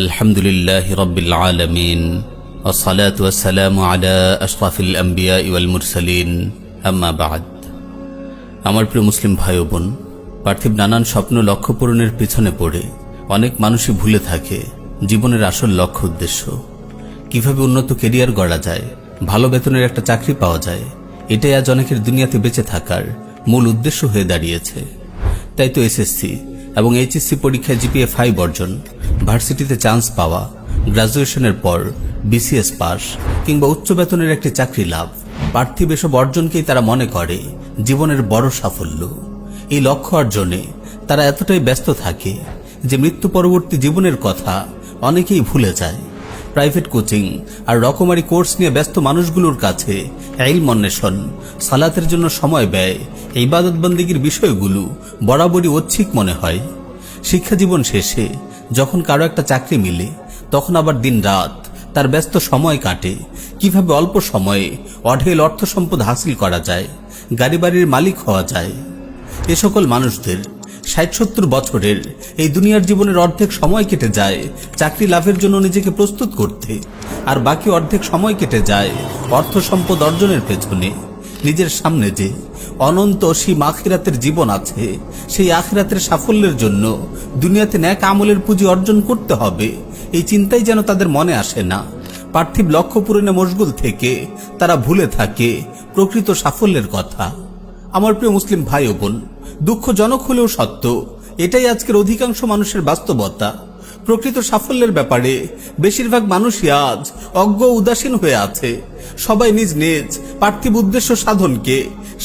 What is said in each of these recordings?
আলহামদুলিল্লাহি রাব্বিল আলামিন ওয়াসসালাতু ওয়াসসালামু আলা আশরাফিল আম্বিয়া ওয়াল মুরসালিন আম্মা বা'দ। আমার প্রিয় মুসলিম ভাই ও বোন, পার্থিব নানান স্বপ্ন লক্ষ্য পূরণের পিছনে পড়ে অনেক মানুষই ভুলে থাকে জীবনের আসল লক্ষ্য উদ্দেশ্য। কিভাবে উন্নত ক্যারিয়ার গড়া যায়, ভালো বেতনের একটা চাকরি পাওয়া যায়, এটাই আজ অনেকের দুনিয়াতে বেঁচে থাকার মূল উদ্দেশ্য হয়ে দাঁড়িয়েছে। তাই তো এসএসসি এবং এইচএসসি পরীক্ষায় জিপিএ 5 অর্জন, ভার্সিটিতে চান্স পাওয়া, গ্রাজুয়েশনের পর বিসিএস পাস কিংবা উচ্চ বেতনের একটি চাকরি লাভ, পার্থিব এসব অর্জনকেই তারা মনে করে জীবনের বড় সাফল্য। এই লক্ষ্য অর্জনে তারা এতটাই ব্যস্ত থাকে যে মৃত্যু পরবর্তী জীবনের কথা অনেকেই ভুলে যায়। প্রাইভেট কোচিং আর রকমারি কোর্স নিয়ে ব্যস্ত মানুষগুলোর কাছে ইলম অন্বেষণ, সালাতের জন্য সময় ব্যয়, ইবাদত বন্দেগীর বিষয়গুলো বরাবরই ঐচ্ছিক মনে হয়। শিক্ষা জীবন শেষে যখন কারো একটা চাকরি মিলে, তখন আবার দিন রাত তার ব্যস্ত সময় কাটে কিভাবে অল্প সময়ে অঢেল অর্থ সম্পদ হাসিল করা যায়, গাড়ি বাড়ির মালিক হওয়া যায়। এ সকল মানুষদের ৬০-৭০ বছরের এই দুনিয়ার জীবনের অর্ধেক সময় কেটে যায় চাকরি লাভের জন্য নিজেকে প্রস্তুত করতে, আর বাকি অর্ধেক সময় কেটে যায় অর্থ সম্পদ অর্জনের পেছনে। নিজের সামনে যে অনন্ত অসীম আখিরাতের জীবন আছে, সেই আখিরাতের সাফল্যের জন্য দুনিয়াতে ন্যাক আমলের পুঁজি অর্জন করতে হবে, এই চিন্তাই যেন তাদের মনে আসে না। পার্থিব লক্ষ্য পূরণে মশগুল থেকে তারা ভুলে থাকে প্রকৃত সাফল্যের কথা। আমার প্রিয় মুসলিম ভাই ও বোন, দুঃখজনক হলেও সত্য, এটাই আজকের অধিকাংশ মানুষের বাস্তবতা। প্রকৃত সাফল্যের ব্যাপারে বেশিরভাগ মানুষই আজ অজ্ঞ উদাসীন হয়ে আছে। সবাই নিজ নিজ পার্থিব উদ্দেশ্য সাধনকে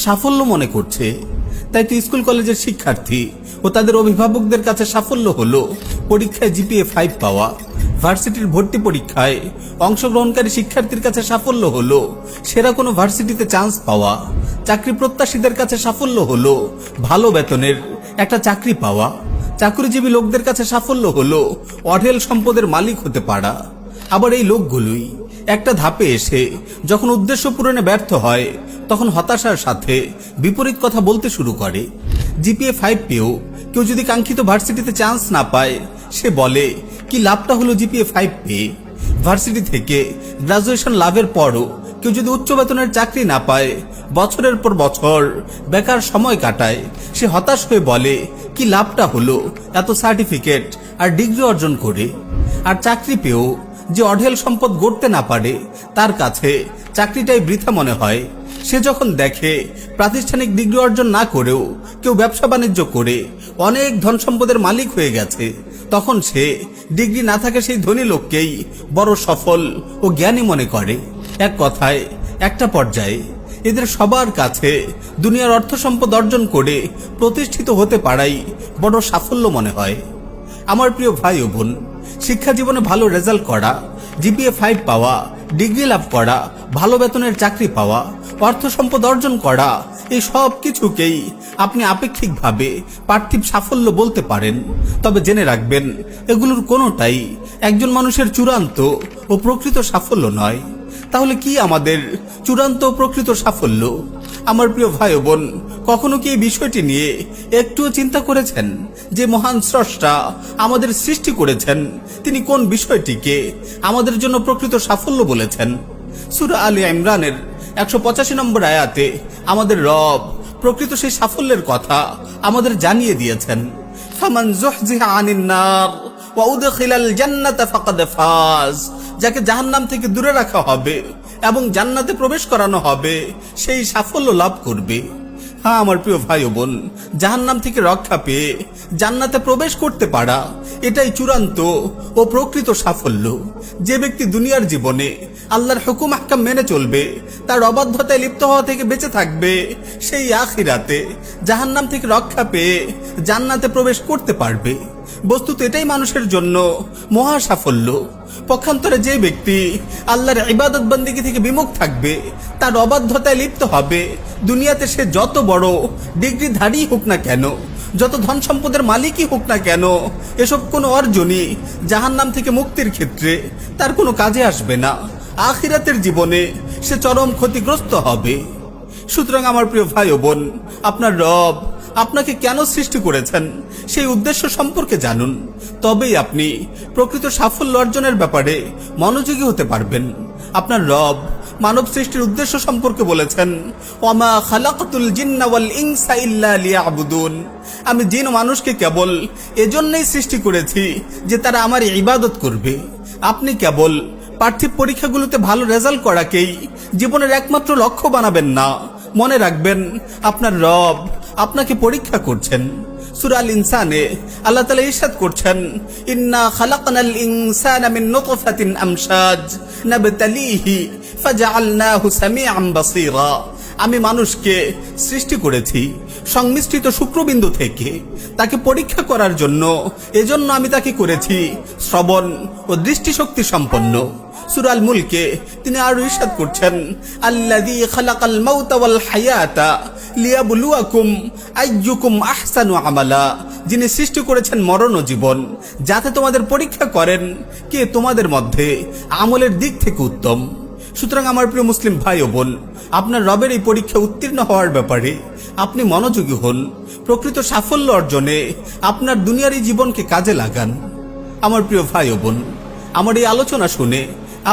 সাফল্য মনে করছে। তাই তো স্কুল কলেজের শিক্ষার্থী ও তাদের অভিভাবকদের কাছে সাফল্য হলো পরীক্ষায় জিপিএ 5 পাওয়া, ভার্সিটির ভর্তি পরীক্ষায় অংশগ্রহণকারী শিক্ষার্থীর কাছে সাফল্য হলো সেরা কোনো ভার্সিটিতে চান্স পাওয়া, চাকরি প্রত্যাশীদের কাছে সাফল্য হলো ভালো বেতনের একটা চাকরি পাওয়া, চাকরিজীবী লোকদের কাছে সাফল্য হলো অঢেল সম্পদের মালিক হতে পারা। আবার এই লোকগুলোই একটা ধাপে এসে যখন উদ্দেশ্য পূরণে ব্যর্থ হয়, তখন হতাশার সাথে বিপরীত কথা বলতে শুরু করে। জিপিএ 5 পেয়েও কেউ যদি কাঙ্ক্ষিত ভার্সিটিতে চান্স না পায়, সে বলে কি লাভটা হলো জিপিএ 5 পেয়ে। ভার্সিটি থেকে গ্রাজুয়েশন লাভের পরও কেউ যদি উচ্চ বেতনের চাকরি না পায়, বছরের পর বছর বেকার সময় কাটায়, সে হতাশ হয়ে বলে কি লাভটা হলো এত সার্টিফিকেট আর ডিগ্রি অর্জন করে। আর চাকরি পেয়েও যে অঢেল সম্পদ গড়তে না পারে, তার কাছে চাকরিটাই বৃথা মনে হয়। সে যখন দেখে প্রাতিষ্ঠানিক ডিগ্রি অর্জন না করেও কেউ ব্যবসা বাণিজ্য করে অনেক ধন সম্পদের মালিক হয়ে গেছে, তখন সে ডিগ্রি না থাকে সেই ধনী লোককেই বড় সফল ও জ্ঞানী মনে করে। এক কথায় একটা পর্যায়ে এদের সবার কাছে দুনিয়ার অর্থ সম্পদ অর্জন করে প্রতিষ্ঠিত হতে পারাই বড় সাফল্য মনে হয়। আমার প্রিয় ভাই ও বোন, শিক্ষা জীবনে ভালো রেজাল্ট করা, জিপিএ 5 পাওয়া, ডিগ্রি লাভ করা, ভালো বেতনের চাকরি পাওয়া, অর্থ সম্পদ অর্জন করা, এই সব কিছুকেই আপনি আপেক্ষিকভাবে পার্থিব সাফল্য বলতে পারেন। তবে জেনে রাখবেন, এগুলোর কোনোটাই একজন মানুষের চূড়ান্ত ও প্রকৃত সাফল্য নয়। তাহলে কি আমাদের চূড়ান্ত ও প্রকৃত সাফল্য? আমার প্রিয় ভাই ও বোন, কখনো কি এই বিষয়টি নিয়ে একটুও চিন্তা করেছেন যে মহান স্রষ্টা আমাদের সৃষ্টি করেছেন, তিনি কোন বিষয়টিকে আমাদের জন্য প্রকৃত সাফল্য বলেছেন? সূরা আলী ইমরানের 185 নম্বর আয়াতে আমাদের রব প্রকৃত সেই সাফল্যের কথা আমাদের জানিয়ে দিয়েছেন। ফামান যুহজিহা আনিন নার ওয়া উদখিলাল জান্নাতা ফাকাদ ফাজ, যাকে জাহান্নাম থেকে দূরে রাখা হবে এবং জান্নাতে প্রবেশ করানো হবে, সেই সাফল্য লাভ করবে। হ্যাঁ আমার প্রিয় ভাই ও বোন, জাহান্নাম থেকে রক্ষা পেয়ে জান্নাতে প্রবেশ করতে পারা, এটাই চূড়ান্ত ও প্রকৃত সাফল্য। যে ব্যক্তি দুনিয়ার জীবনে আল্লাহর হুকুম আহকাম মেনে চলবে, তার অবাধ্যতায় লিপ্ত হওয়া থেকে বেঁচে থাকবে, সেই আখিরাতে জাহান্নাম থেকে রক্ষা পেয়ে জান্নাতে প্রবেশ করতে পারবে। বস্তুত এটাই মানুষের জন্য মহা সাফল্য। পক্ষান্তরে যে ব্যক্তি আল্লাহর ইবাদত বন্দেগী থেকে বিমুখ থাকবে, তার অবাধ্যতায় লিপ্ত হবে, দুনিয়াতে সে যত বড় ডিগ্রিধারী হোক না কেন, যত ধন সম্পদের মালিকই হোক না কেন, এসব কোনো অর্জনই জাহান্নাম থেকে মুক্তির ক্ষেত্রে তার কোনো কাজে আসবে না। আখিরাতের জীবনে সে চরম ক্ষতিগ্রস্ত হবে। সুতরাং আমার প্রিয় ভাই ও বোন, আপনার রব আপনাকে কেন সৃষ্টি করেছেন, সেই উদ্দেশ্য সম্পর্কে জানুন, তবেই আপনি প্রকৃত সাফল্য অর্জনের ব্যাপারে মনোযোগী হতে পারবেন। আপনার রব মানব সৃষ্টির উদ্দেশ্য সম্পর্কে বলেছেন, ওয়ামা খালাকতুল জিন্না ওয়াল ইনসা ইল্লা লিয়াবুদুন, আমি জিন ও মানুষকে কেবল এজন্যই সৃষ্টি করেছি যে তারা আমার ইবাদত করবে। আপনি কেবল পার্থিব পরীক্ষাগুলোতে ভালো রেজাল্ট করাকেই জীবনের একমাত্র লক্ষ্য বানাবেন না। মনে রাখবেন, আপনার রব আপনাকে পরীক্ষা করছেন। সূরা আল ইনসানে আল্লাহ তাআলা ইরশাদ করছেন, ইন্না খালাকনাল ইনসানা মিন নুতফাতিন আমশাজ নাবতালিহি ফাজআলনাহু সামিআন বাসীরা, আমি মানুষকে সৃষ্টি করেছি সংমিশ্রিত শুক্রবিন্দু থেকে তাকে পরীক্ষা করার জন্য। এজন্য আমি তাকে করেছি শ্রবণ ও দৃষ্টিশক্তি সম্পন্ন। সূরা আল মুলকে তিনি আরো ইরশাদ করছেন, আল্লাযী খালাকাল মাউতা ওয়াল হায়াতা লিয়াবলুয়াকুম আইয়ুকুম আহসানু আমালা, যিনি সৃষ্টি করেছেন মরণ ও জীবন যাতে তোমাদের পরীক্ষা করেন কে তোমাদের মধ্যে আমলের দিক থেকে উত্তম। সুতরাং আমার প্রিয় মুসলিম ভাই ও বোন, আপনার রবের এই পরীক্ষা উত্তীর্ণ হওয়ার ব্যাপারে আপনি মনোযোগী হন। প্রকৃত সাফল্য অর্জনে আপনার দুনিয়ার এই জীবনকে কাজে লাগান। আমার প্রিয় ভাই ও বোন, আমার এই আলোচনা শুনে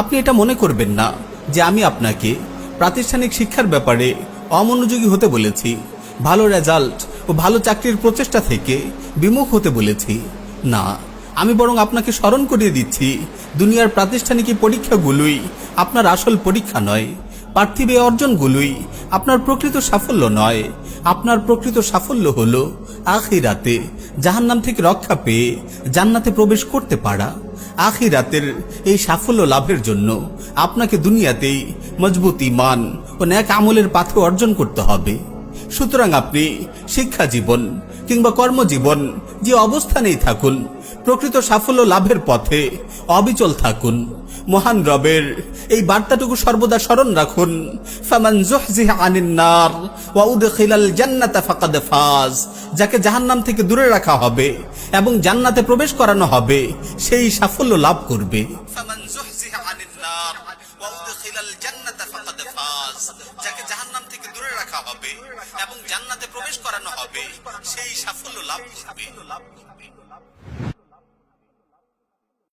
আপনি এটা মনে করবেন না যে আমি আপনাকে প্রাতিষ্ঠানিক শিক্ষার ব্যাপারে অমনোযোগী হতে বলেছি, ভালো রেজাল্ট ও ভালো চাকরির প্রচেষ্টা থেকে বিমুখ হতে বলেছি। না, আমি বরং আপনাকে স্মরণ করিয়ে দিচ্ছি, দুনিয়ার প্রাতিষ্ঠানিক পরীক্ষাগুলোই আপনার আসল পরীক্ষা নয়। পার্থিব এই অর্জনগুলোই আপনার প্রকৃত সাফল্য নয়। আপনার প্রকৃত সাফল্য হলো আখিরাতে জাহান্নাম থেকে রক্ষা পেয়ে জান্নাতে প্রবেশ করতে পারা। আখিরাতের এই সাফল্য লাভের জন্য আপনাকে দুনিয়াতেই মজবুত ঈমান ও নেক আমলের পাথে অর্জন করতে হবে। সুতরাং আপনি শিক্ষা জীবন কিংবা কর্মজীবন যে অবস্থানেই থাকুন, প্রকৃত সাফল্য লাভের পথে অবিচল থাকুন। মহান রবের এই বার্তাটুকু সর্বদা স্মরণ রাখুন, ফামান যুহজিহা আনিন নার ওয়া উদখিলাল জান্নাতা ফাকাদ ফাজ, যাকে জাহান্নাম থেকে দূরে রাখা হবে এবং জান্নাতে প্রবেশ করানো হবে সেই সাফল্য লাভ করবে। ফামান যুহজিহা আনিন নার ওয়া উদখিলাল জান্নাতা ফাকাদ ফাজ, যাকে জাহান্নাম থেকে দূরে রাখা হবে এবং জান্নাতে প্রবেশ করানো হবে সেই সাফল্য লাভ করবে।